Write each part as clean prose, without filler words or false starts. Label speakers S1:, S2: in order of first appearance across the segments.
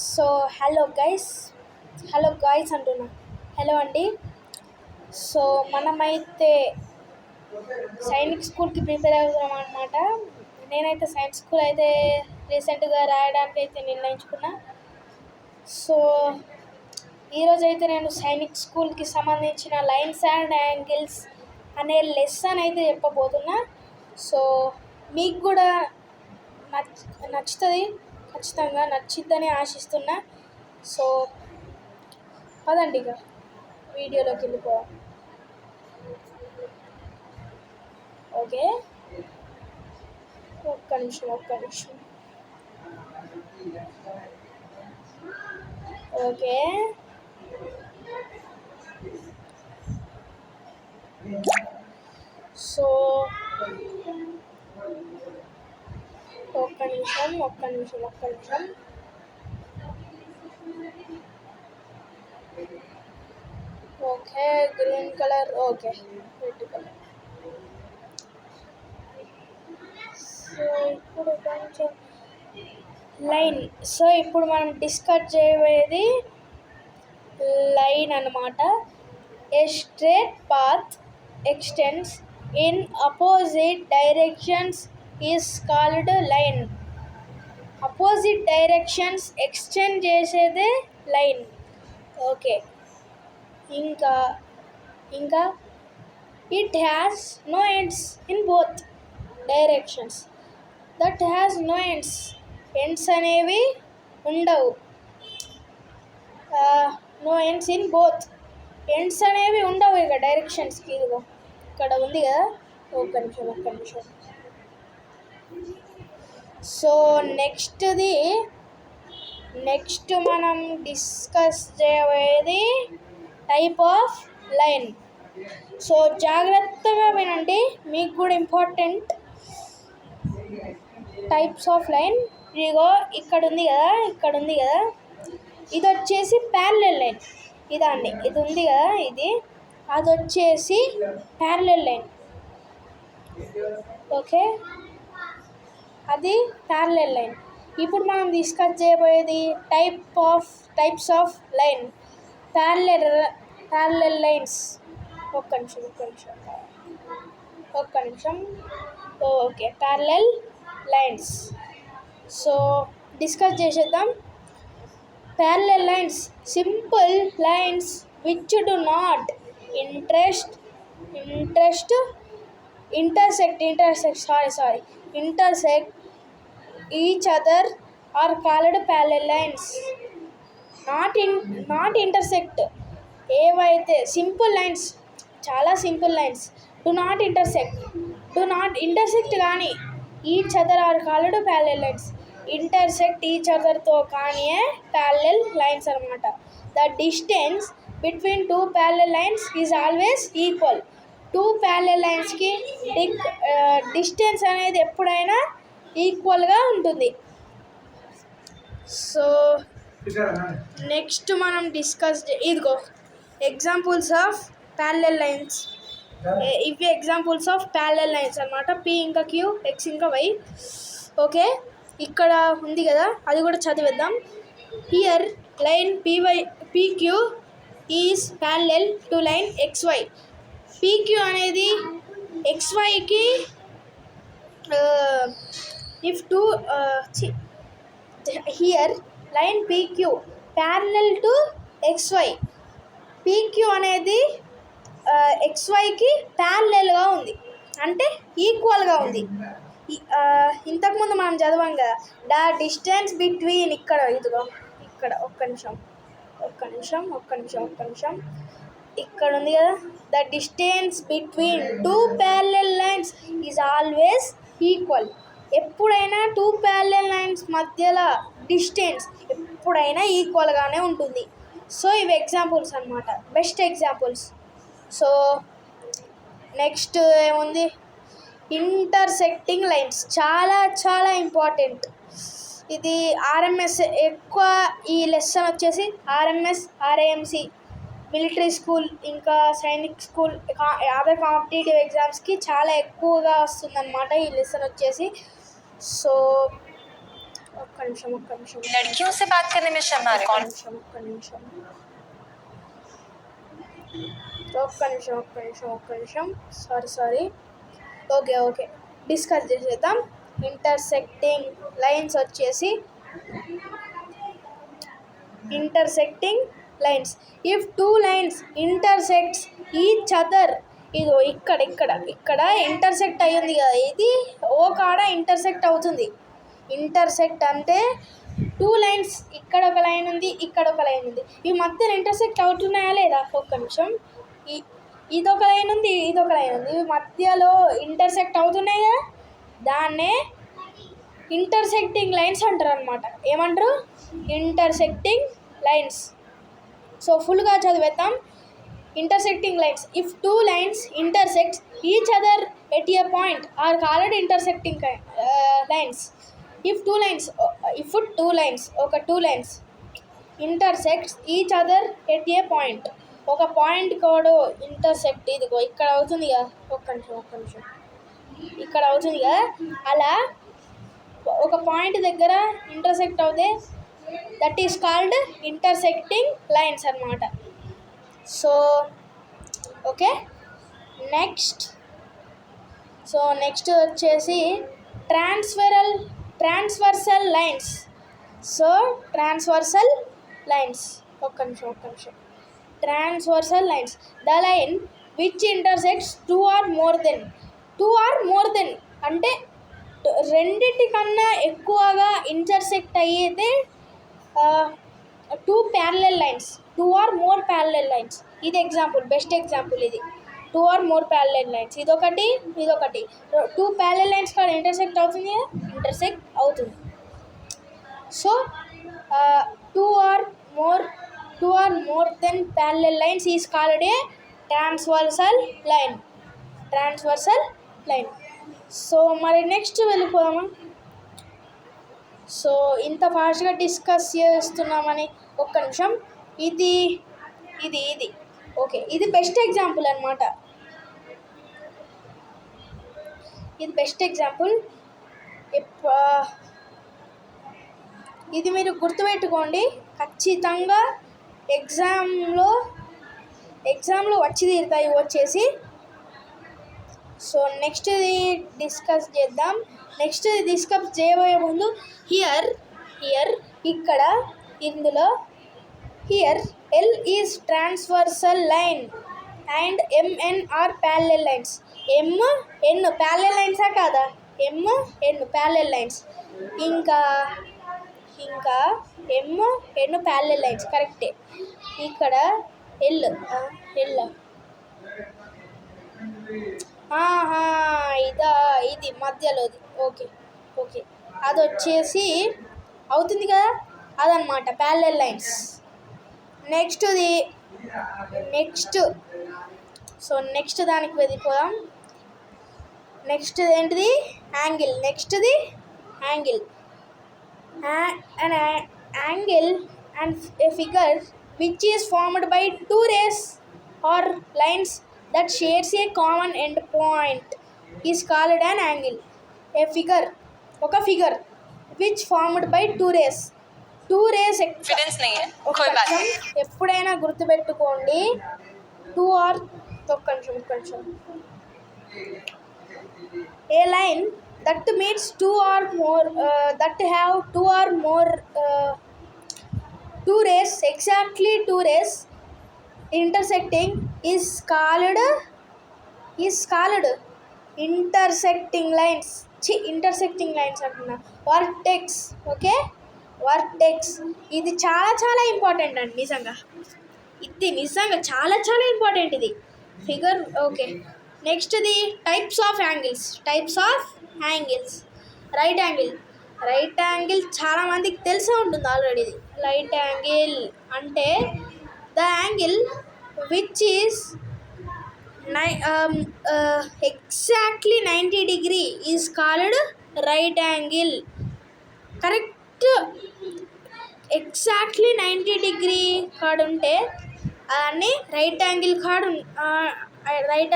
S1: So hello guys అంటున్నా. Hello అండి. So మనమైతే సైనిక్ స్కూల్కి ప్రిపేర్ అవుతున్నాం అనమాట. నేనైతే సైన్స్ స్కూల్ అయితే రీసెంట్గా రాయడానికి అయితే నిర్ణయించుకున్నా. సో ఈరోజు అయితే నేను సైనిక్ స్కూల్కి సంబంధించిన లైన్స్ అండ్ యాంగిల్స్ అనే లెసన్ అయితే చెప్పబోతున్నా. సో మీకు కూడా నచ్చుతుంది, ఖచ్చితంగా నచ్చిద్దని ఆశిస్తున్నా. సో పదండి ఇక వీడియోలోకి వెళ్ళిపోవాలి. ఓకే, ఒక్క నిమిషం. ఓకే, సో ఒక్క నిమిషం. Okay, green colour. Okay, red colour. So ఇప్పుడు కొంచెం లైన్. సో ఇప్పుడు మనం డిస్కస్ చేయబోయేది లైన్ అన్నమాట. A straight path extends in opposite directions is called line. Opposite directions extend చేసేదే లైన్. ఓకే, ఇంకా it has no ends in both directions. That has no ends. Ends అనేవి ఉండవు. No ends in both. Ends అనేవి ఉండవు ఇక డైరెక్షన్స్కి. ఇదిగో ఇక్కడ ఉంది కదా. ఒక్క నిమిషం. సో నెక్స్ట్ మనం డిస్కస్ చేయబోయేది టైప్ ఆఫ్ లైన్. సో జాగ్రత్తగా వినండి, మీకు కూడా ఇంపార్టెంట్. Types of line. ఇదిగో ఇక్కడ ఉంది కదా. ఇది వచ్చేసి ప్యారలల్ లైన్. ఇది ఉంది కదా, అది వచ్చేసి ప్యారలల్ లైన్. ఓకే, అది ప్యారలల్ లైన్. ఇప్పుడు మనం డిస్కస్ చేయబోయేది types of line. Parallel lines. ఒక్క నిమిషం. Okay, parallel lines. So discuss చేసేద్దాం. Parallel lines, simple lines which do not intersect each other are called parallel lines. not intersect. ఏవైతే simple lines, చాలా simple lines, do not intersect కానీ each other are called parallel lines. Intersect each అదర్తో కానీ parallel lines అనమాట. The distance between two parallel lines is always equal. Two parallel లైన్స్కి distance అనేది ఎప్పుడైనా ఈక్వల్గా ఉంటుంది. సో నెక్స్ట్ మనం ఇదిగో ఎగ్జాంపుల్స్ ఆఫ్ ప్యారలల్ లైన్స్. ఇవి ఎగ్జాంపుల్స్ ఆఫ్ ప్యారలల్ లైన్స్ అనమాట. పి ఇంకా క్యూ, ఎక్స్ ఇంకా వై. ఓకే, ఇక్కడ ఉంది కదా, అది కూడా చదివేద్దాం. Here line PQ is parallel to line XY. PQ అనేది XYకి here line PQ parallel to XY. PQ అనేది XYకి ప్యారలల్గా ఉంది, అంటే ఈక్వల్గా ఉంది. ఇంతకుముందు మనం చదివాం కదా, ద డిస్టెన్స్ బిట్వీన్. ఇక్కడ ఒక్క నిమిషం. ఇక్కడ ఉంది కదా, the distance between two parallel lines is always equal. ఎప్పుడైనా టూ ప్యారలల్ లైన్స్ మధ్యలో డిస్టెన్స్ ఎప్పుడైనా ఈక్వల్గానే ఉంటుంది. సో ఇవి ఎగ్జాంపుల్స్ అనమాట, బెస్ట్ ఎగ్జాంపుల్స్. సో నెక్స్ట్ ఏముంది, ఇంటర్సెక్టింగ్ లైన్స్. చాలా ఇంపార్టెంట్. ఇది RMS ఎక్కువ. ఈ లెసన్ వచ్చేసి RMS, RAMC, మిలిటరీ స్కూల్ ఇంకా సైనిక్ స్కూల్, అదర్ కాంపిటేటివ్ ఎగ్జామ్స్కి చాలా ఎక్కువగా వస్తుందన్నమాట ఈ లెసన్ వచ్చేసి. సో ఒక్క నిమిషం
S2: लड़कियों से बात करने में शर्मा रहे
S1: ఒక్క నిమిషం సారీ ఓకే డిస్కస్ చేసేద్దాం. ఇంటర్సెక్టింగ్ లైన్స్ వచ్చేసి intersecting lines if two lines intersects each other, ఇదో ఇక్కడ ఇంటర్సెక్ట్ అయ్యింది కదా, ఇది ఓ కాడ ఇంటర్సెక్ట్ అవుతుంది. ఇంటర్సెక్ట్ అంటే టూ లైన్స్, ఇక్కడ ఒక లైన్ ఉంది, ఇక్కడ ఒక లైన్ ఉంది, ఈ మధ్యలో ఇంటర్సెక్ట్ అవుతున్నాయా లేదా? ఒక్క నిమిషం. ఇదొక లైన్ ఉంది, ఇదొక లైన్ ఉంది, ఇవి మధ్యలో ఇంటర్సెక్ట్ అవుతున్నాయి కదా, దాన్నే ఇంటర్సెక్టింగ్ లైన్స్ అంటారు అనమాట. ఏమంటారు? Intersecting lines. సో ఫుల్గా చదివేద్దాం. Intersecting lines if two lines intersects each other at a point are called intersecting lines. If two lines intersects each other at a point, ఒక పాయింట్ కూడా ఇంటర్సెక్ట్, ఇదిగో ఇక్కడ అవుతుంది కదా, ఒక్క నిమిషం ఇక్కడ అవుతుంది కదా, అలా ఒక పాయింట్ దగ్గర ఇంటర్సెక్ట్ అవుతే that is called intersecting lines అన్నమాట. సో ఓకే, నెక్స్ట్ వచ్చేసి transversal lines. So transversal lines, ఒక్క నిమిషం. Transversal lines the line which intersects two or more than అంటే రెండిటి కన్నా ఎక్కువగా ఇంటర్సెక్ట్ అయ్యేదే two or more parallel lines. ఇది ఎగ్జాంపుల్, బెస్ట్ ఎగ్జాంపుల్ ఇది. Two or more parallel lines, ఇదొకటి టూ ప్యారలల్ లైన్స్ కూడా ఇంటర్సెక్ట్ అవుతుంది. So two or more than parallel lines is called a transversal line. So మరి next వెళ్ళిపోదామా? So ఇంత ఫాస్ట్గా discuss చేస్తున్నామని ఒక్క నిమిషం. ఇది ఓకే, ఇది బెస్ట్ ఎగ్జాంపుల్ అనమాట. ఇది మీరు గుర్తుపెట్టుకోండి, ఖచ్చితంగా ఎగ్జామ్లో వచ్చి తీరుతాయి వచ్చేసి. సో నెక్స్ట్ డిస్కస్ చేద్దాం. డిస్కస్ చేయబోయే ముందు హియర్ ఇక్కడ ఇందులో here L is transversal line and MN are parallel lines. N parallel లైన్సా కాదా? ఎన్ ప్యారలల్ లైన్స్, ఇంకా ఎన్ ప్యారలల్ లైన్స్, కరెక్టే. ఇక్కడ ఎల్ ఇది మధ్యలోది. ఓకే అది వచ్చేసి అవుతుంది కదా, అదనమాట ప్యారలల్ లైన్స్. నెక్స్ట్ దానికి వెళ్ళిపోదాం. నెక్స్ట్ ఏంటిది? Angle. an angle and a figure which is formed by two rays or lines that shares a common end point is called an angle. ఒక figure which formed by two rays ఎప్పుడైనా గుర్తుపెట్టుకోండి, ఏ line that meets two rays, exactly two rays intersecting is called intersecting lines అంటున్నా. Vertex ఇది చాలా important అండి. నిజంగా చాలా important ఇది figure. Okay, next types of angles. Right angle చాలా మందికి తెలిసే ఉంటుంది ఆల్రెడీ. ఇది రైట్ యాంగిల్ అంటే the angle which is exactly 90 degree is called right angle. Correct exactly 90 degree కాడుంటే దాన్ని రైట్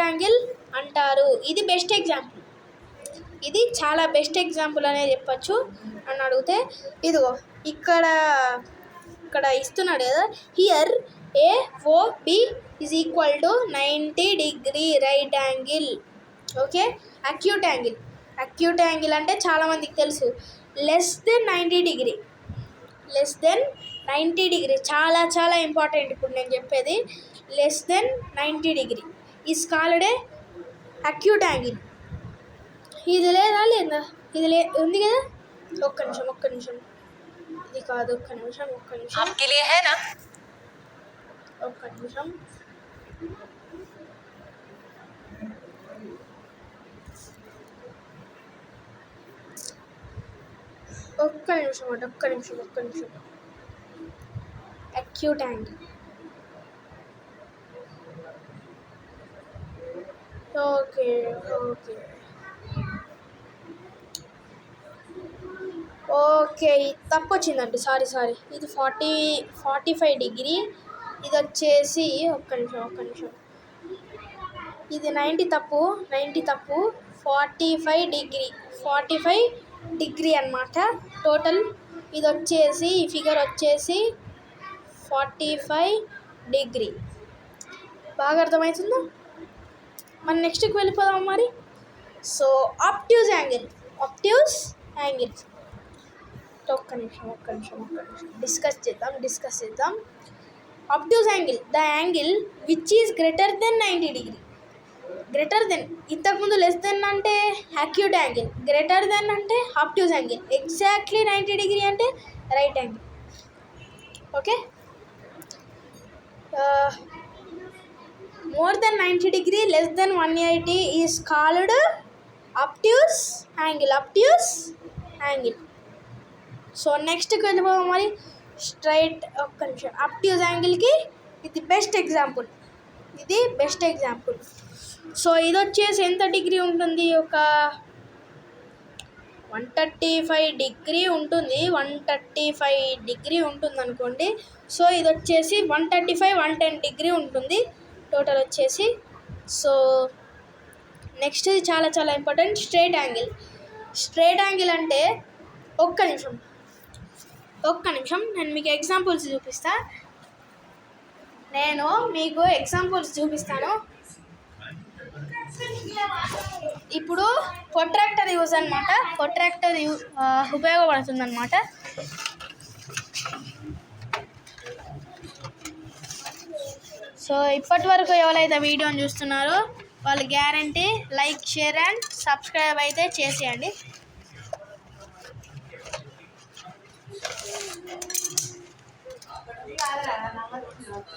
S1: యాంగిల్ అంటారు. ఇది బెస్ట్ ఎగ్జాంపుల్, ఇది చాలా బెస్ట్ ఎగ్జాంపుల్ అనేది చెప్పచ్చు. అని అడిగితే ఇదిగో ఇక్కడ ఇస్తున్నాడు కదా, here AOB is equal to 90 degree right angle. Okay, acute angle అంటే చాలామందికి తెలుసు, లెస్ దెన్ 90 డిగ్రీ, చాలా చాలా ఇంపార్టెంట్. ఇప్పుడు నేను చెప్పేది less than 90 degree is called A acute angle. ఇది లేదా ఇది ఉంది కదా, ఒక్క నిమిషం ఇది కాదు, ఒక్క నిమిషం ఒక్క నిమిషం అక్యూట్ యాంగిల్. ఓకే తప్పు వచ్చిందండి, సారీ ఇది 45 డిగ్రీ, ఇది వచ్చేసి ఒక్క నిమిషం ఇది 90 తప్పు 45 డిగ్రీ అన్నమాట టోటల్. ఇది వచ్చేసి ఈ ఫిగర్ వచ్చేసి 45 డిగ్రీ. బాగా అర్థమవుతుందా? మనం నెక్స్ట్కి వెళ్ళిపోదాం మరి. సో ఆబ్ట్యూస్ యాంగిల్ ఒక్క నిమిషం డిస్కస్ చేద్దాం. Obtuse angle, the angle which is greater than 90 degree. ఇంతకుముందు లెస్ దెన్ అంటే అక్యూట్ యాంగిల్, గ్రేటర్ దెన్ అంటే ఆబ్ట్యూస్ యాంగిల్, ఎగ్జాక్ట్లీ 90 డిగ్రీ అంటే right angle. Okay, more than 90 degree, less than 180 is called obtuse angle. So నెక్స్ట్కి వెళ్ళిపోదాం మరి. Straight ఒక్క నిమిషం. obtuse యాంగిల్కి ఇది బెస్ట్ ఎగ్జాంపుల్. సో ఇది వచ్చేసి ఎంత డిగ్రీ ఉంటుంది, ఒక 135 డిగ్రీ ఉంటుంది, 135 డిగ్రీ ఉంటుంది అనుకోండి. సో ఇది వచ్చేసి 110 డిగ్రీ ఉంటుంది టోటల్ వచ్చేసి. సో నెక్స్ట్ ఇది చాలా చాలా ఇంపార్టెంట్, స్ట్రైట్ యాంగిల్ అంటే ఒక్క నిమిషం నేను మీకు ఎగ్జాంపుల్స్ చూపిస్తాను. ఇప్పుడు ప్రొట్రాక్టర్ యూజ్ అనమాట, ఉపయోగపడుతుంది అనమాట. సో ఇప్పటి వరకు ఎవరైతే వీడియోని చూస్తున్నారో వాళ్ళు guarantee like, share and subscribe అయితే చేసేయండి.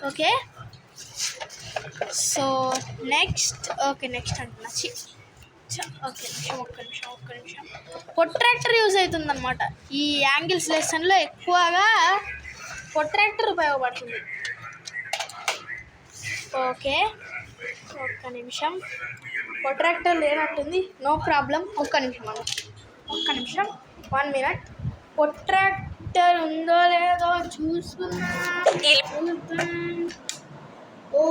S1: ఓకే, సో నెక్స్ట్ అంటున్నా ఒక్క నిమిషం ప్రొట్రాక్టర్ యూజ్ అవుతుందన్నమాట. ఈ యాంగిల్స్ లెసన్లో ఎక్కువగా ప్రొట్రాక్టర్ ఉపయోగపడుతుంది. ఓకే, ఒక్క నిమిషం ప్రొట్రాక్టర్ లేనట్టుంది, నో ప్రాబ్లం. ఒక్క నిమిషం 1 మినిట్. ప్రొట్రాక్టర్ ఉందో లేదో చూసుకున్నా. ఓ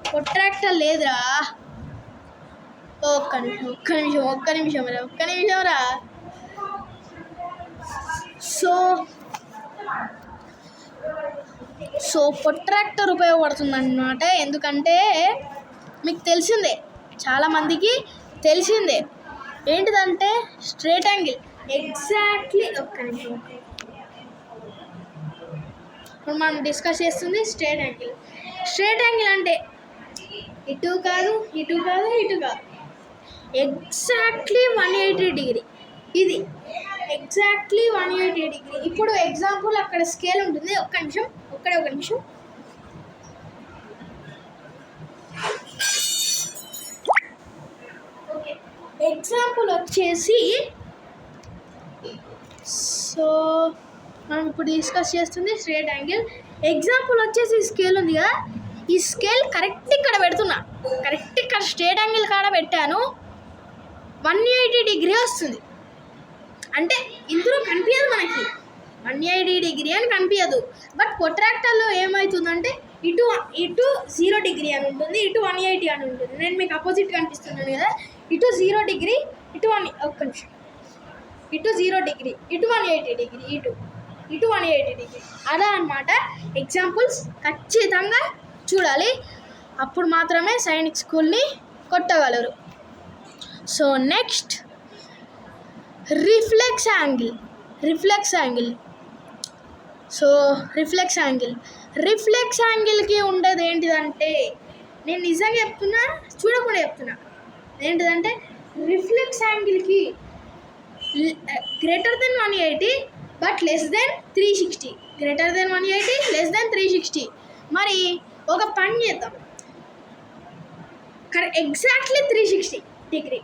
S1: ప్రొట్రాక్టర్ లేదురా, ఒక్క నిమిషం రా. సో ప్రొట్రాక్టర్ ఉపయోగపడుతుంది అన్నమాట. ఎందుకంటే మీకు తెలిసిందే, చాలామందికి తెలిసిందే ఏంటిదంటే స్ట్రైట్ యాంగిల్ ఎగ్జాక్ట్లీ. ఒక్క నిమిషం, ఇప్పుడు మనం డిస్కస్ చేస్తుంది స్ట్రైట్ యాంగిల్ అంటే ఇటు కాదు ఎగ్జాక్ట్లీ 180 డిగ్రీ. ఇది ఎగ్జాక్ట్లీ 180 డిగ్రీ. ఇప్పుడు ఎగ్జాంపుల్ అక్కడ స్కేల్ ఉంటుంది, ఒక్క నిమిషం. ఓకే, ఎగ్జాంపుల్ వచ్చేసి, సో మనం ఇప్పుడు డిస్కస్ చేస్తుంది స్ట్రైట్ యాంగిల్. ఎగ్జాంపుల్ వచ్చేసి స్కేల్ ఉంది కదా, ఈ స్కేల్ కరెక్ట్ ఇక్కడ పెడుతున్నా, ఇక్కడ స్ట్రైట్ యాంగిల్ కాడ పెట్టాను, 180 డిగ్రీ వస్తుంది. అంటే ఇందులో కనిపించదు మనకి 180 డిగ్రీ అని కనిపించదు. బట్ ప్రొట్రాక్టర్లో ఏమవుతుందంటే ఇటు 0 డిగ్రీ అని ఉంటుంది, ఇటు 180 అని ఉంటుంది. నేను మీకు అపోజిట్ కనిపిస్తున్నాను కదా, ఇటు 0 డిగ్రీ, ఇటు 1. ఒక్క నిమిషం ఇటు 0 డిగ్రీ, ఇటు 180 డిగ్రీ, ఇటు 180 డిగ్రీ. అలా అన్నమాట. ఎగ్జాంపుల్స్ ఖచ్చితంగా చూడాలి, అప్పుడు మాత్రమే సైనిక్ స్కూల్ని కొట్టగలరు. So next reflex angle. So reflex యాంగిల్కి ఉండేది ఏంటిదంటే, నేను నిజంగా చెప్తున్నా, చూడకుండా చెప్తున్నా, ఏంటిదంటే రిఫ్లెక్స్ యాంగిల్కి greater than 180 but less than 360, greater than 180 less than 360. మరి ఒక పని చేద్దాం, ఎగ్జాక్ట్లీ 360 డిగ్రీ,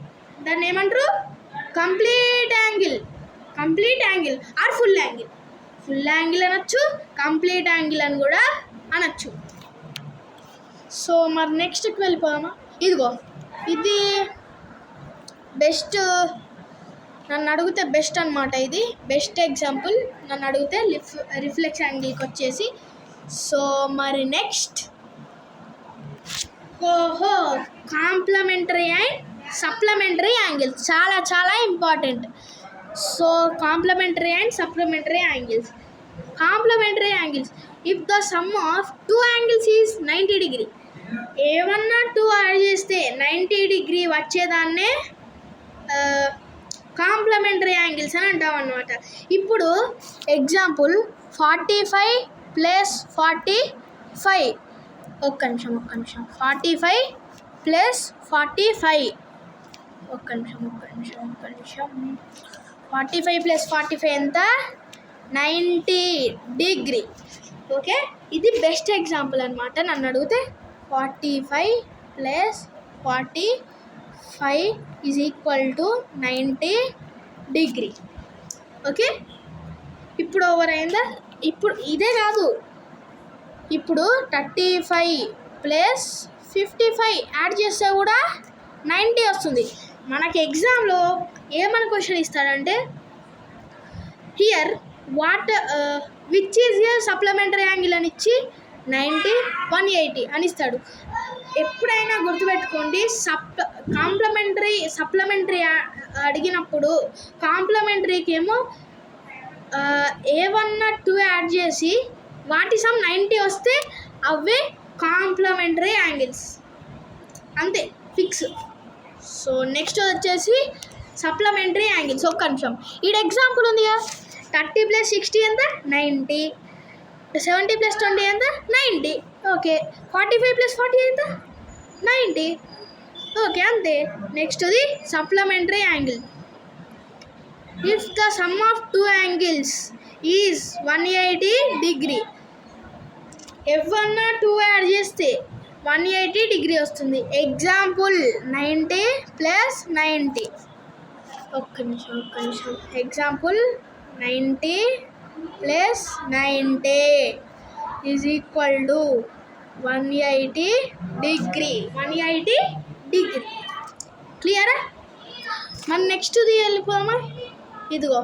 S1: దాన్ని ఏమంటారు? Complete angle or full angle అనొచ్చు, కంప్లీట్ యాంగిల్ అని కూడా అనొచ్చు. సో మరి నెక్స్ట్కి వెళ్ళిపోదామా? ఇదిగో ఇది బెస్ట్, నన్ను అడిగితే బెస్ట్ అనమాట. ఇది బెస్ట్ ఎగ్జాంపుల్ నన్ను అడిగితే రిఫ్లెక్స్ యాంగిల్కి వచ్చేసి. సో మరి next complementary and supplementary angles చాలా important. So complementary and supplementary angles. If the sum of 2 angles is 90 degree, ఏమన్నా 2 యాడ్ చేస్తే 90 డిగ్రీ వచ్చేదాన్నే కాంప్లిమెంటరీ యాంగిల్స్ అని అంటాం అన్నమాట. ఇప్పుడు ఎగ్జాంపుల్ 45 + 45, ఒక్క నిమిషం 45 + 45, ఒక్క నిమిషం 45 + 45 ఎంత? 90 డిగ్రీ. ఓకే, ఇది బెస్ట్ ఎగ్జాంపుల్ అనమాట. నన్ను అడిగితే 45 + 45 = 90 డిగ్రీ. ఓకే, ఇప్పుడు ఓవర్ అయిందా? ఇప్పుడు ఇదే కాదు, ఇప్పుడు 35 + 55 యాడ్ చేస్తే కూడా 90 వస్తుంది. మనకి ఎగ్జామ్లో ఏమని క్వశ్చన్ ఇస్తాడంటే, here which is a supplementary angle అని ఇచ్చి 90, 180 అని ఇస్తాడు. ఎప్పుడైనా గుర్తుపెట్టుకోండి, సప్లిమెంటరీ అడిగినప్పుడు కాంప్లిమెంటరీకి ఏమో ఏమన్నా 2 యాడ్ చేసి వాటి సమ్ 90 వస్తే అవే కాంప్లిమెంటరీ యాంగిల్స్, అంతే, ఫిక్స్. సో నెక్స్ట్ వచ్చేసి సప్లిమెంటరీ యాంగిల్స్. ఒక్క నిమిషం, ఈ ఎగ్జాంపుల్ ఉంది కదా, 30 + 60 ఎంత? 90. 70 + 20 ఎంత? 90. ఓకే, 45 + 40 ఎంత? 90. ఓకే, అంతే. నెక్స్ట్ అది supplementary angle. If the sum of 2 angles is 180 degree, ఏవన్నా 2 యాడ్ చేస్తే 180 డిగ్రీ వస్తుంది. ఎగ్జాంపుల్ 90 + 90, ఒక్క నిమిషం. Example 90 + 90 = 180 degree. క్లియరా? మనం నెక్స్ట్ది వెళ్ళిపోదామా? ఇదిగో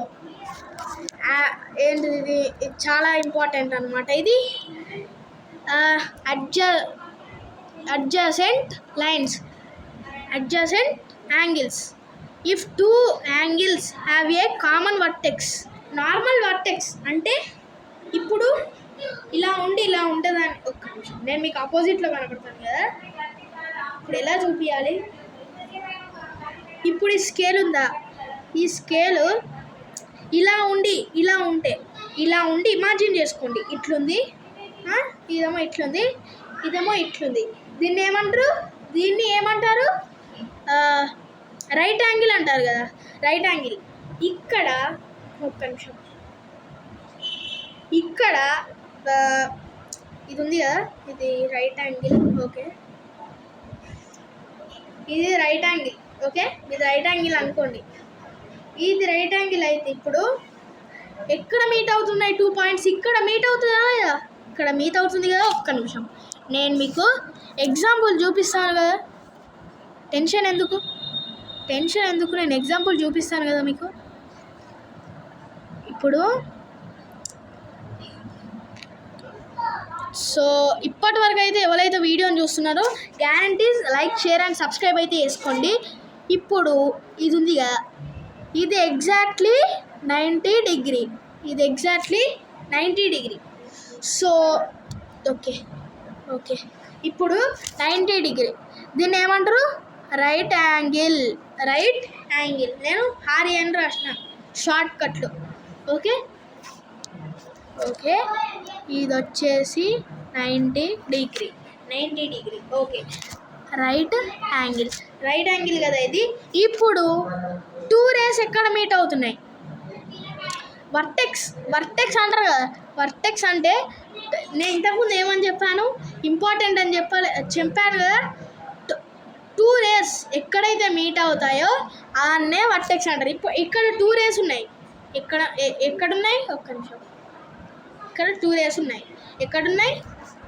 S1: ఏంటిది, ఇది చాలా ఇంపార్టెంట్ అనమాట. ఇది adjacent angles. If 2 angles have a common vertex, normal vertex అంటే ఇప్పుడు ఇలా ఉంటుందని, ఒక్క నిమిషం, నేను మీకు ఆపోజిట్లో కనపడతాను కదా, ఇప్పుడు ఎలా చూపించాలి? ఇప్పుడు ఈ స్కేల్ ఉందా, ఈ స్కేల్ ఇలా ఉండి ఇమాజిన్ చేసుకోండి, ఇట్లుంది, ఇదేమో ఇట్లుంది. దీన్ని ఏమంటారు? రైట్ యాంగిల్ అంటారు కదా, రైట్ యాంగిల్. ఇక్కడ ఒక్క నిమిషం, ఇక్కడ ఇది ఉంది కదా, ఇది రైట్ యాంగిల్. ఓకే, ఇది రైట్ యాంగిల్. ఓకే, ఇది రైట్ యాంగిల్ అనుకోండి. ఇది రైట్ యాంగిల్ అయితే ఇప్పుడు ఎక్కడ మీట్ అవుతున్నాయి 2 పాయింట్స్? ఇక్కడ మీట్ అవుతుందా? ఇక్కడ మీట్ అవుతుంది కదా. ఒక్క నిమిషం, నేను మీకు ఎగ్జాంపుల్ చూపిస్తాను కదా, టెన్షన్ ఎందుకు, నేను ఎగ్జాంపుల్ చూపిస్తాను కదా మీకు. ఇప్పుడు సో ఇప్పటి వరకు అయితే ఎవరైతే వీడియోని చూస్తున్నారో guarantees like, share and subscribe అయితే చేసుకోండి. ఇప్పుడు ఇది ఉంది కదా, ఇది ఎగ్జాక్ట్లీ 90 డిగ్రీ, ఇది exactly 90 degree. So okay okay ఇప్పుడు 90 డిగ్రీ, దీన్ని ఏమంటారు? Right angle. రైట్ యాంగిల్ నేను హారి అని రాసిన షార్ట్ కట్లు. ఓకే ఓకే ఇది వచ్చేసి 90 degree. 90 degree okay. Right angle, right angle కదా ఇది. ఇప్పుడు 2 రేస్ ఎక్కడ మీట్ అవుతున్నాయి? వర్టెక్స్, వర్టెక్స్ అంటారు కదా. వర్టెక్స్ అంటే నేను ఇంతకుముందు ఏమని చెప్పాను, ఇంపార్టెంట్ అని చెప్పాను కదా. 2 రేస్ ఎక్కడైతే మీట్ అవుతాయో అన్నే వర్టెక్స్ అంటారు. ఇప్పుడు ఇక్కడ 2 రేస్ ఉన్నాయి. ఎక్కడున్నాయి? ఒక్క నిమిషం. ఇక్కడ 2 రేస్ ఉన్నాయి. ఎక్కడున్నాయి?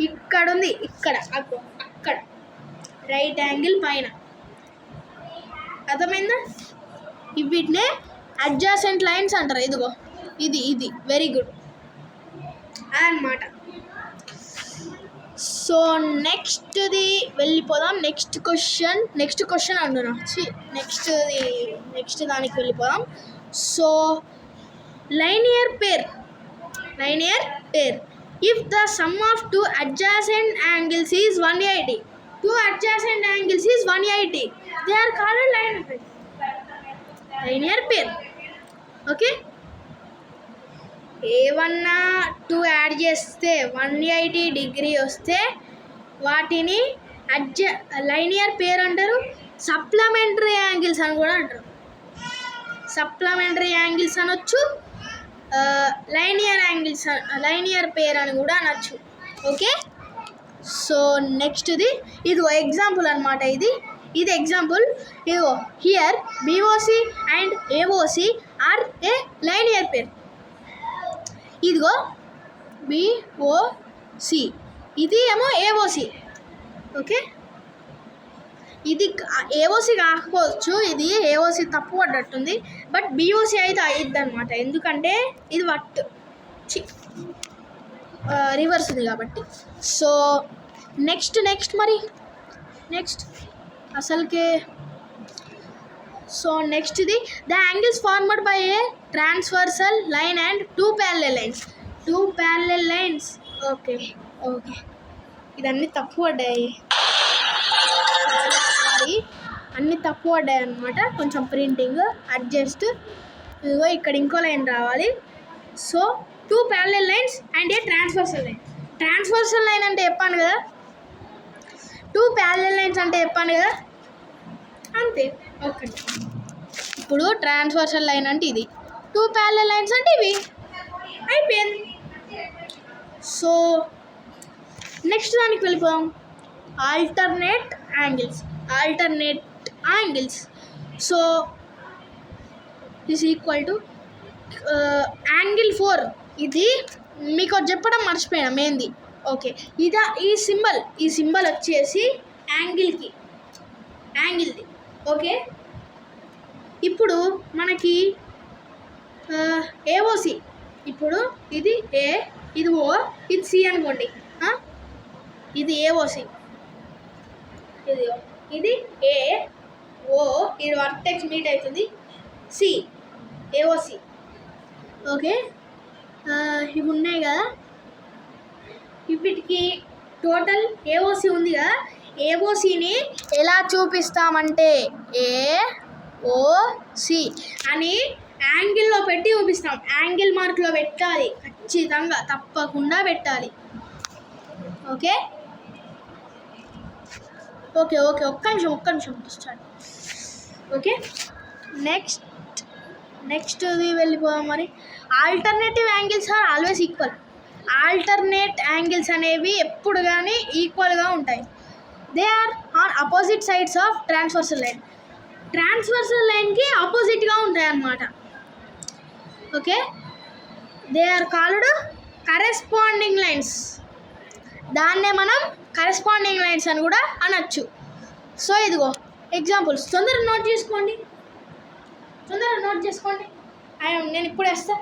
S1: ఇక్కడ ఉంది, ఇక్కడ, అక్కడ రైట్ యాంగిల్ పైన. అర్థమైందా? వీటినే అడ్జాసెంట్ లైన్స్ అంటారు. ఇదిగో ఇది వెరీ గుడ్ అన్నమాట. సో నెక్స్ట్ది వెళ్ళిపోదాం. నెక్స్ట్ క్వశ్చన్ అంటున్నా. నెక్స్ట్ దానికి వెళ్ళిపోదాం. So linear pair. If the sum of 2 adjacent angles is 180, 2 adjacent angles is 180, they are called linear pair. Okay, ఏమన్నా 2 యాడ్ చేస్తే 180 డిగ్రీ వస్తే వాటిని లైనియర్ పేర్ అంటారు. సప్లిమెంటరీ యాంగిల్స్ అని కూడా అంటారు. సప్లిమెంటరీ యాంగిల్స్ అనొచ్చు, లైనియర్ పేర్ అని కూడా అనొచ్చు. ఓకే, సో నెక్స్ట్ది ఇదిగో ఎగ్జాంపుల్ అనమాట. ఇది ఎగ్జాంపుల్. ఇదిగో here BOC and AOC are a linear pair. ఇదిగో బిఓసి, ఇది ఏమో ఏఓసి. ఓకే, ఇది ఏఓసి కాకపోవచ్చు, ఇది ఏఓసి తప్పు పడ్డట్టుంది. బట్ బిఓసి అయితే అయ్యిద్ది అనమాట, ఎందుకంటే ఇది రివర్స్ ఉంది కాబట్టి. సో నెక్స్ట్ అసలుకే. సో నెక్స్ట్ది the angles formed by a transversal line and 2 parallel lines. Okay ఇదన్నీ తప్పు పడ్డాయి, అన్నీ తప్పు పడ్డాయి అనమాట. కొంచెం ప్రింటింగ్ అడ్జస్ట్. ఇదిగో ఇక్కడ ఇంకో లైన్ రావాలి. So 2 parallel lines and A transversal line అంటే చెప్పాను కదా, 2 parallel lines అంటే చెప్పాను కదా, అంతే. ఓకే, ఇప్పుడు ట్రాన్స్వర్సల్ లైన్ అంటే ఇది, 2 parallel lines అంటే ఇవి, అయిపోయింది. సో నెక్స్ట్ దానికి వెళ్ళిపోదాం. Alternate angles. So is equal to angle 4. ఇది మీకు చెప్పడం మర్చిపోయినా మెయిన్ది. ఓకే, ఈ సింబల్ వచ్చేసి యాంగిల్ది. ఓకే, ఇప్పుడు మనకి ఏఓసి, ఇప్పుడు ఇది ఏ, ఇది ఓ, ఇది సి అనుకోండి. ఇది ఏఓసి, ఇది ఏ ఓ, ఇది వర్టెక్స్ మీట్ అవుతుంది సి, ఏఓసి. ఓకే, ఇవి ఉన్నాయి కదా, వీటికి టోటల్ ఏఓసి ఉంది కదా. ఏఓసిని ఎలా చూపిస్తామంటే ఏఓసి అని యాంగిల్లో పెట్టి చూపిస్తాం. యాంగిల్ మార్క్లో పెట్టాలి, ఖచ్చితంగా తప్పకుండా పెట్టాలి. ఓకే, ఒక్క నిమిషం స్టార్ట్. ఓకే, నెక్స్ట్ది వెళ్ళిపోదాం. మరి alternative angles are always equal. Alternate angles అనేవి ఎప్పుడు కానీ ఈక్వల్గా ఉంటాయి. They are on opposite sides of transversal లైన్కి ఆపోజిట్గా ఉంటాయి అన్నమాట. Okay, they are called corresponding lines. దాన్నే మనం కరెస్పాండింగ్ లైన్స్ అని కూడా అనొచ్చు. సో ఇదిగో ఎగ్జాంపుల్స్, తొందరగా నోట్ చేసుకోండి. నేను ఇప్పుడు వేస్తా.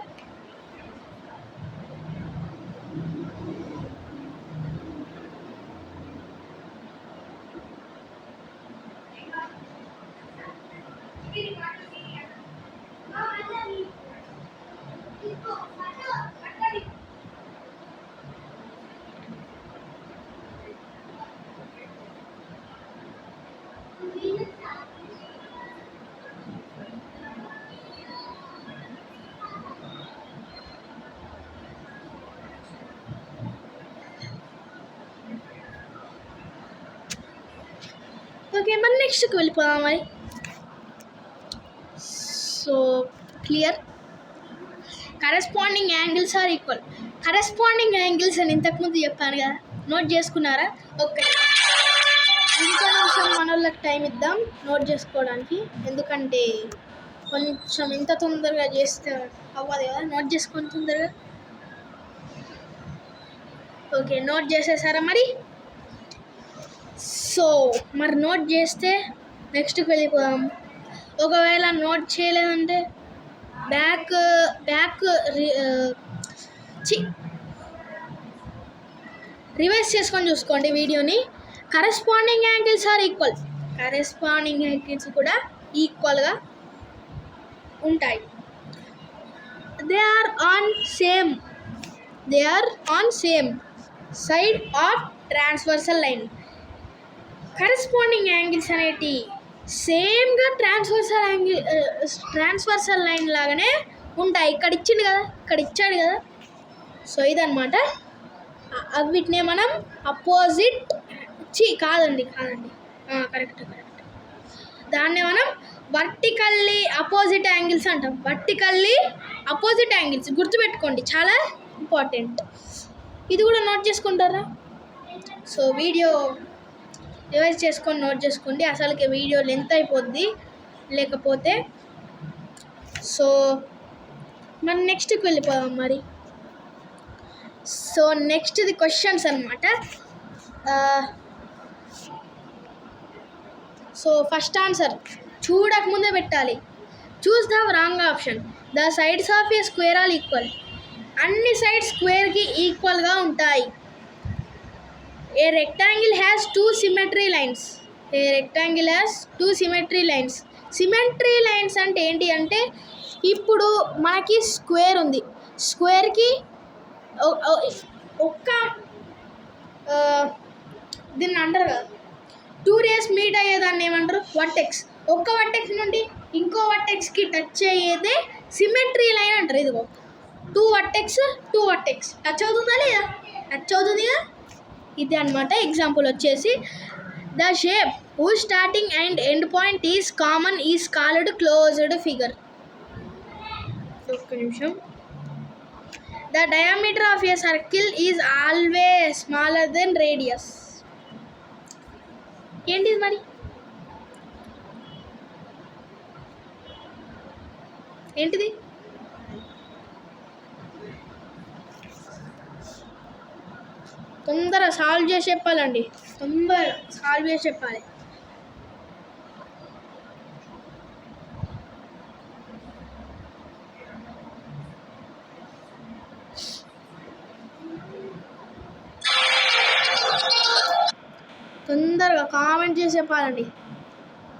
S1: ఓకే, మరి నెక్స్ట్కి వెళ్ళిపోదాం మరి. So clear. Corresponding angles are equal. Corresponding angles అని ఇంతకుముందు చెప్పాను కదా, నోట్ చేసుకున్నారా? ఓకే, ఇంకో నిమిషం మన వాళ్ళకి టైం ఇద్దాం నోట్ చేసుకోవడానికి, ఎందుకంటే కొంచెం ఇంత తొందరగా చేస్తే అవ్వదు కదా, నోట్ చేసుకొని తొందరగా. ఓకే, నోట్ చేసేసారా మరి? సో మరి నోట్ చేస్తే నెక్స్ట్కి వెళ్ళిపోదాం. ఒకవేళ నోట్ చేయలేదంటే రివైజ్ చేసుకొని చూసుకోండి వీడియోని. Corresponding angles are equal. Corresponding angles కూడా ఈక్వల్గా ఉంటాయి. They are on same side of transversal line. Corresponding angles అనేటి సేమ్గా ట్రాన్స్వర్సల్ లైన్ లాగానే ఉంటాయి. ఇక్కడ ఇచ్చాడు కదా. సో ఇదన్నమాట. వీటినే మనం అపోజిట్ కాదండి కరెక్ట్. దాన్నే మనం వర్టికల్లీ అపోజిట్ యాంగిల్స్ అంటాం. వర్టికల్లీ అపోజిట్ యాంగిల్స్ గుర్తుపెట్టుకోండి, చాలా ఇంపార్టెంట్. ఇది కూడా నోట్ చేసుకుంటారా? సో వీడియో రివైజ్ చేసుకొని నోట్ చేసుకోండి, అసలుకి వీడియో లెంత్ అయిపోద్ది లేకపోతే. సో మనం నెక్స్ట్కి వెళ్ళిపోదాం మరి. సో నెక్స్ట్ది క్వశ్చన్స్ అనమాట. సో ఫస్ట్ ఆన్సర్ చూడకముందే పెట్టాలి. Choose the wrong option. The sides of a square are equal. అన్ని సైడ్స్ స్క్వేర్కి ఈక్వల్గా ఉంటాయి. A rectangle has two symmetry lines. Symmetry lines అంటే ఏంటి అంటే, ఇప్పుడు మనకి స్క్వేర్ ఉంది, స్క్వేర్కి ఒక్క దీన్ని అంటారు కదా, 2 రేస్ మీట్ అయ్యేదాన్ని ఏమంటారు? వర్టెక్స్. ఒక్క వర్టెక్స్ నుండి ఇంకో వర్టెక్స్కి టచ్ అయ్యేదే సిమెట్రీ లైన్ అంటారు. ఇదిగో 2 వర్టెక్స్ టచ్ అవుతుందా లేదా? టచ్ అవుతుంది కదా, ఇది అనమాట. ఎగ్జాంపుల్ వచ్చేసి the shape whose starting and end point is common is called closed figure. ఒక్క నిమిషం. The diameter of a circle is always smaller than radius. ఏంటిది మరి? ఏంటిది? తొందరగా సాల్వ్ చేసి చెప్పాలండి, చెప్పాలి. తొందరగా కామెంట్ చేసి చెప్పాలండి.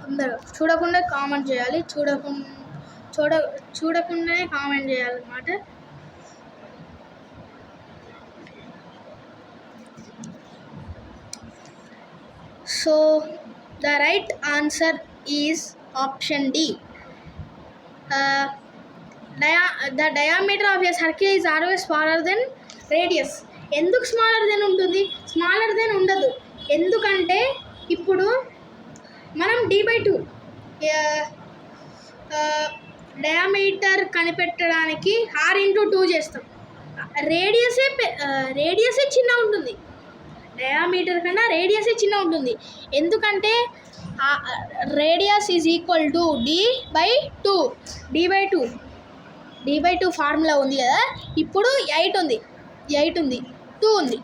S1: తొందరగా చూడకుండా కామెంట్ చేయాలి, చూడకుండానే కామెంట్ చేయాలన్నమాట. So the right answer is option D. The diameter of a circle is always smaller than radius. ఎందుకు స్మాలర్ దెన్ ఉంటుంది? స్మాలర్ దెన్ ఉండదు. ఎందుకంటే ఇప్పుడు మనం d/2 డయామీటర్ కనిపెట్టడానికి r/2 చేస్తాం. రేడియసే చిన్న ఉంటుంది, డయామీటర్ కన్నా రేడియసే చిన్న ఉంటుంది. ఎందుకంటే radius is equal to d/2. d/2 formula ఉంది కదా. ఇప్పుడు 8 ఉంది, 2 ఉంది.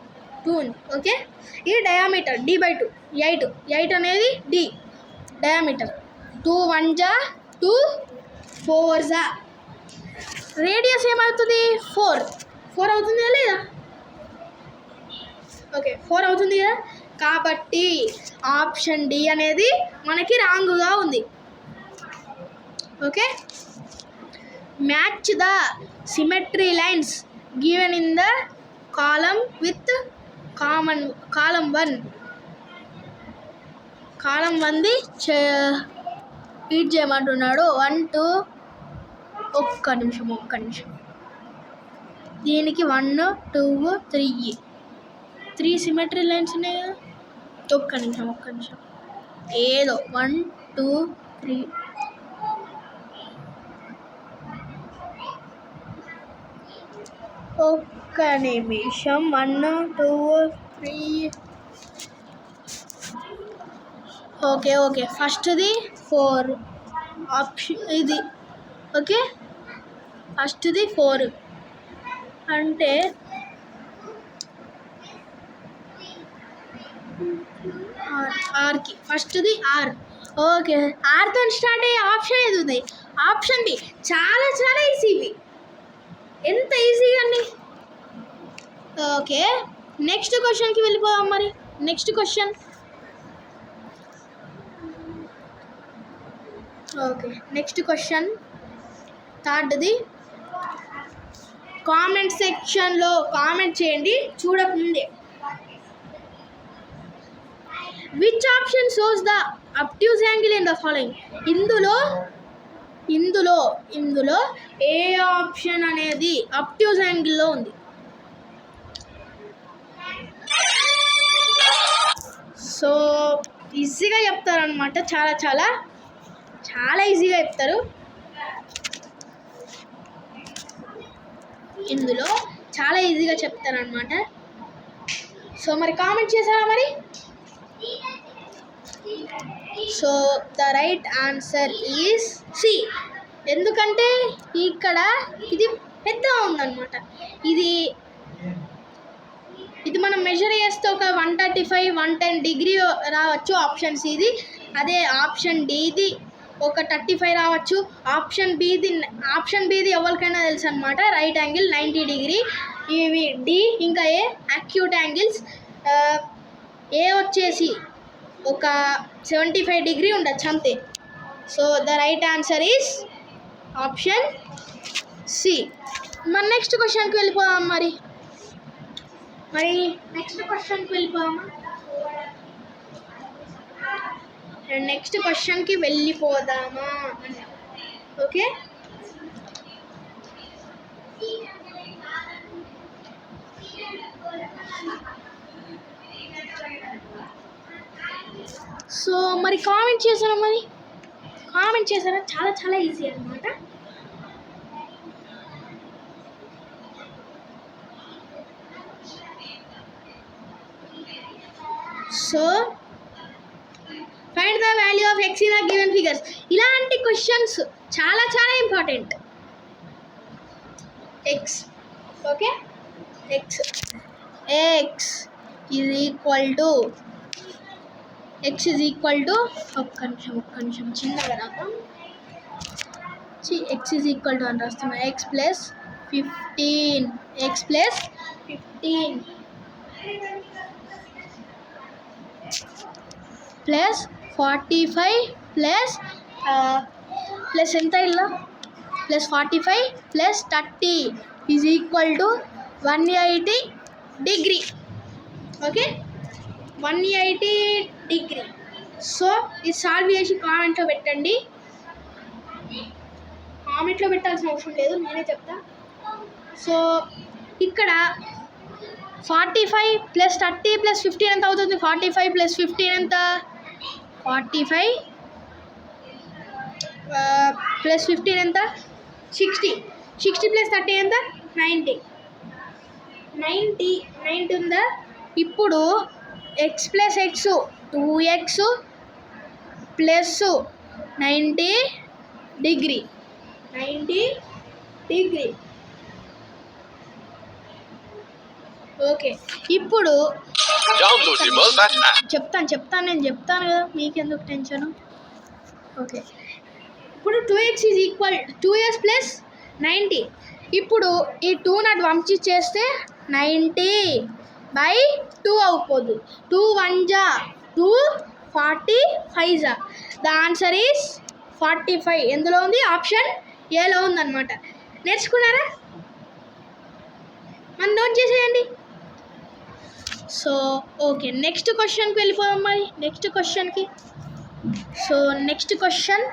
S1: ఓకే, ఇది డయామీటర్ d/2. 8 అనేది d డయామీటర్. 2 1 జా 2 4 జా. రేడియస్ ఏమవుతుంది? 4 అవుతుంది లేదా? ఓకే, 4 అవుతుంది కదా. కాబట్టి ఆప్షన్ డి అనేది మనకి రాంగ్గా ఉంది. Okay, match the symmetry lines given in the column with column 1. Column 1ది ఫీడ్ చేయమంటున్నాడు. 1 2 ఒక్క నిమిషం. దీనికి 1 2 3 సిమెట్రీ లైన్స్ ఉన్నాయి కదా. ఒక్క నిమిషం. ఏదో 1 2 3 ఒక్క నిమిషం 1 2 3 ఓకే ఫస్ట్ది 4 ఆప్షన్ ఇది ఓకే ఫస్ట్ది 4 అంటే ఆర్కి ఫస్ట్ది ఆర్ ఓకే ఆర్తో స్టార్ట్ అయ్యే ఆప్షన్ ఏది ఉంది ఆప్షన్ బి చాలా ఈజీ ఇవి ఎంత ఈజీగా అండి ఓకే నెక్స్ట్ క్వశ్చన్కి వెళ్ళిపోదాం మరి next question okay next question థర్డ్ది కామెంట్ సెక్షన్లో కామెంట్ చేయండి చూడకముందే which option shows the obtuse angle in the following ఇందులో ఏ ఆప్షన్ అనేది అబ్ట్యూస్ యాంగిల్లో ఉంది సో ఈజీగా చెప్తారనమాట చాలా ఈజీగా చెప్తారు ఇందులో చాలా ఈజీగా చెప్తారనమాట సో మరి కామెంట్ చేశారా మరి so the right answer is C ఎందుకంటే ఇక్కడ ఇది పెద్దగా ఉందన్నమాట ఇది మనం మెజర్ చేస్తే ఒక 135 110 డిగ్రీ రావచ్చు ఆప్షన్ సిది అదే ఆప్షన్ డిది ఒక 35 రావచ్చు ఆప్షన్ బిది ఎవరికైనా తెలుసు అనమాట రైట్ యాంగిల్ 90 డిగ్రీ ఇవి డి ఇంకా ఏ అక్యూట్ యాంగిల్స్ ఏ వచ్చేసి ఒక 75 డిగ్రీ ఉండొచ్చు అంతే so the right answer is option C మరి నెక్స్ట్ క్వశ్చన్కి వెళ్ళిపోదాం మరి నెక్స్ట్ క్వశ్చన్కి వెళ్ళిపోదామా నెక్స్ట్ క్వశ్చన్కి వెళ్ళిపోదామా ఓకే సో మరి కామెంట్ చేశారా చాలా ఈజీ అన్నమాట so find the value of X in the given figures ఇలాంటి క్వశ్చన్స్ చాలా important X okay X is equal to ఒక్క నిమిషం చిన్నగా రాక ఎక్స్ ఈజ్ ఈక్వల్ టు అని రాస్తున్నా ఎక్స్ ప్లస్ 15 ప్లస్ 45 ప్లస్ ఎంత ఇలా plus 45 plus 30 is equal to 180 degree okay 180 degree so ఇది సాల్వ్ చేసి కామెంట్లో పెట్టండి కామెంట్లో పెట్టాల్సిన అవసరం లేదు నేనే చెప్తా సో ఇక్కడ 45 ప్లస్ 30 ప్లస్ 15 ఎంత అవుతుంది 45 ప్లస్ 15 ఎంత 45 ప్లస్ 15 ఎంత 60 ప్లస్ 30 ఎంత 90 ఉందా ఇప్పుడు X plus X 2x plus 90 degree okay ఇప్పుడు నేను చెప్తాను కదా మీకెందుకు టెన్షన్ ఓకే ఇప్పుడు 2x is equal 2s plus 90 ఇప్పుడు ఈ 2 నాట్ వంచి చేస్తే 90/2 అవుతుంది 2 1 జా 2 45 జా ద ఆన్సర్ ఈస్ 45 ఎందులో ఉంది ఆప్షన్ ఏలో ఉందన్నమాట నేర్చుకున్నారా మనం నోట్ చేసేయండి సో ఓకే నెక్స్ట్ క్వశ్చన్కి వెళ్ళిపోదాం మరి నెక్స్ట్ క్వశ్చన్కి so next question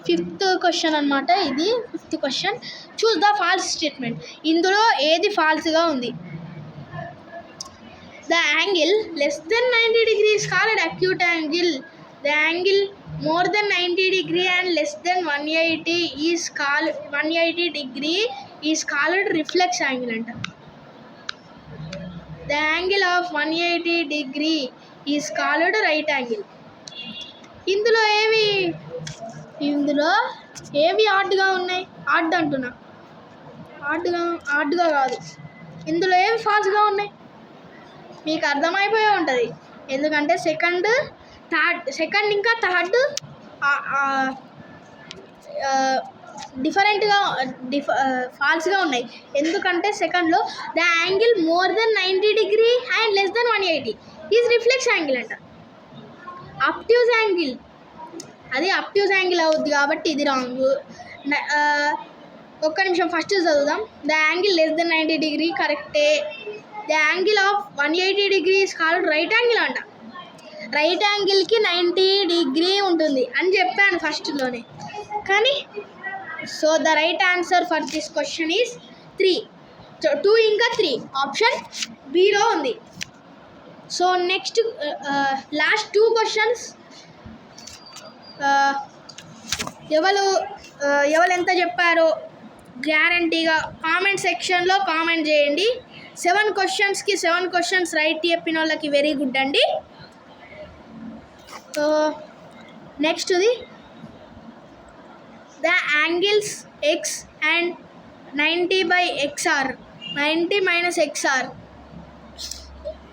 S1: 5th question అనమాట ఇది 5th question choose the false statement ఇందులో ఏది ఫాల్స్గా ఉంది the angle less than 90 degrees called acute angle the angle more than 90 degree and less than 180 is called 180 degree is called reflex angle anta. The angle of 180 degree is called right angle. ఇందులో ఏవి ఆడ్గా ఉన్నాయి? Add అంటున్నా, ఆడ్గా కాదు. ఇందులో ఏవి ఫాల్స్గా ఉన్నాయి? మీకు అర్థమైపోయే ఉంటుంది, ఎందుకంటే సెకండ్ ఇంకా థర్డ్ డిఫరెంట్గా ఫాల్స్గా ఉన్నాయి. ఎందుకంటే సెకండ్లో the angle more than 90 degree and less than 180 is reflex angle అంట. అబ్ట్యూజ్ యాంగిల్, అది అబ్ట్యూజ్ యాంగిల్ అవుద్ది కాబట్టి ఇది రాంగ్. ఒక్క నిమిషం ఫస్ట్ చదువుదాం. The angle less than 90 degree కరెక్టే. The angle of 180 degree is called right angle అంట. రైట్ యాంగిల్కి 90 degree ఉంటుంది అని చెప్పాను ఫస్ట్లోనే, కానీ so the right answer for this question is 3. 2 ఇంకా 3 ఆప్షన్ బిలో ఉంది. సో నెక్స్ట్ లాస్ట్ 2 క్వశ్చన్స్ ఎవరు ఎంత చెప్పారో గ్యారంటీగా కామెంట్ సెక్షన్లో కామెంట్ చేయండి. 7 క్వశ్చన్స్కి 7 క్వశ్చన్స్ రైట్ చెప్పిన వాళ్ళకి వెరీ గుడ్ అండి. సో నెక్స్ట్ది the angles X and 90/XR 90 - XR.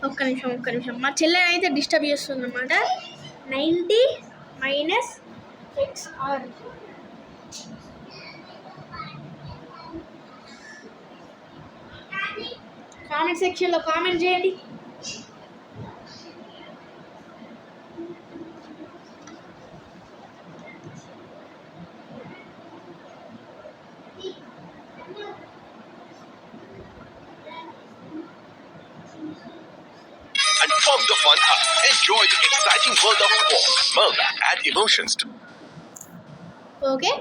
S1: ఒక్క నిమిషం మా చెల్లెని అయితే డిస్టర్బ్ చేస్తుంది అన్నమాట. 90 - XR. కామెంట్ సెక్షన్లో కామెంట్ చేయండి.
S3: And pump the fun up. Enjoy the exciting world of sports. Merva, add emotions to.
S1: Okay,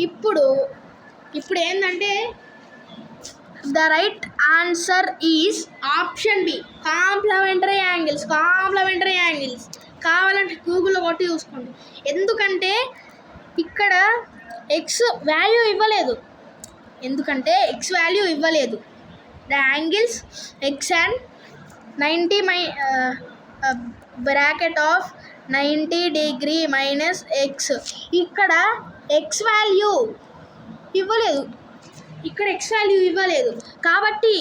S1: ఇప్పుడు ఏంటంటే the right answer is option B, complementary angles. కావాలంటే గూగుల్లో కొట్టి చూసుకోండి, ఎందుకంటే ఇక్కడ ఎక్స్ వాల్యూ ఇవ్వలేదు. The angles X and 90 bracket of 90 degree minus x. ఇక్కడ ఎక్స్ వాల్యూ ఇవ్వలేదు, కాబట్టి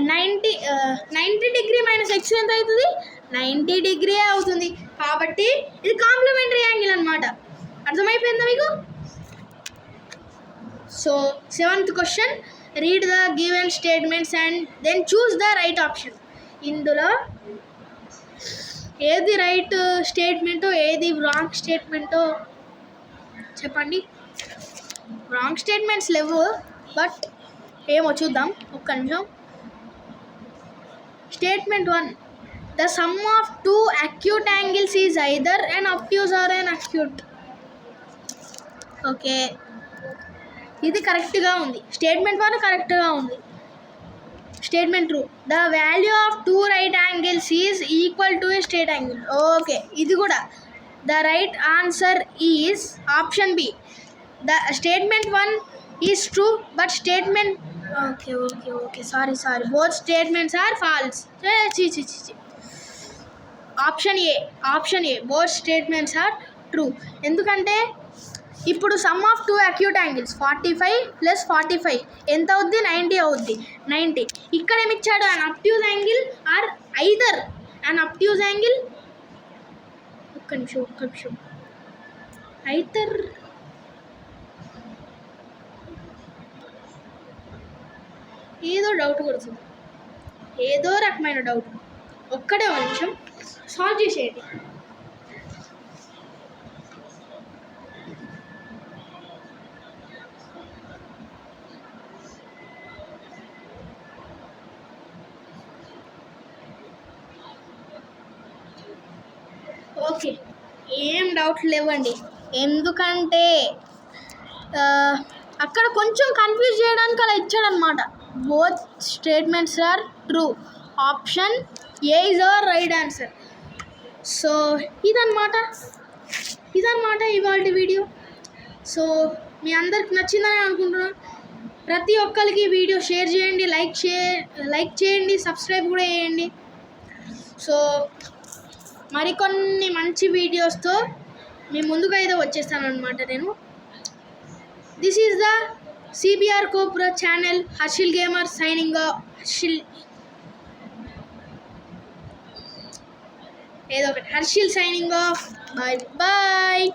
S1: 90 degree మైనస్ ఎక్స్ ఎంత అవుతుంది? 90 degree అవుతుంది. కాబట్టి ఇది కాంప్లిమెంటరీ యాంగిల్ అనమాట. అర్థమైపోయిందా మీకు? So 7th question, read the given statements and then choose the right option. ఇందులో ఏది రైట్ స్టేట్మెంటో ఏది రాంగ్ స్టేట్మెంటో చెప్పండి. రాంగ్ స్టేట్మెంట్స్ లేవు, బట్ ఏమో చూద్దాం. ఒక్క నిమిషం. Statement 1, the sum of 2 acute angles ఈజ్ either an obtuse or an acute. Okay, ఇది కరెక్ట్గా ఉంది. స్టేట్మెంట్ 1 కరెక్ట్గా ఉంది. Statement 2, the value of 2 right angles is equal to a straight angle. Okay, ఇది కూడా the right answer is option B. The statement 1 is true, but statement okay sorry both statements are false. Option A both statements are true. ఎందుకంటే ఇప్పుడు some of 2 acute angles 45 + 45 ఎంత అవుద్ది? 90 అవుద్ది. 90 ఇక్కడ ఏమి ఇచ్చాడు? An obtuse angle are either an obtuse angle. ఒక్క నిమిషం ఐదర్ ఏదో డౌట్ కొడుతుంది, ఏదో రకమైన డౌట్. ఒక్కడే ఒక నిమిషం సాల్వ్ చేసేయండి. ఓకే, ఏం డౌట్ లేవండి, ఎందుకంటే అక్కడ కొంచెం కన్ఫ్యూజ్ చేయడానికి అలా ఇచ్చాడనమాట. Both statements are true. Option A is our right answer. So ఇదన్నమాట ఇవాళ వీడియో. సో మీ అందరికి నచ్చిందని అనుకుంటున్నాను. ప్రతి ఒక్కరికి వీడియో షేర్ చేయండి, లైక్ చేయండి, సబ్స్క్రైబ్ కూడా చేయండి. సో మరికొన్ని మంచి వీడియోస్తో మీ ముందుగా అయితే వచ్చేస్తాను అనమాట నేను. This is the CBR Cobra channel, Harshil gamer signing off. Harshil signing off. Bye bye.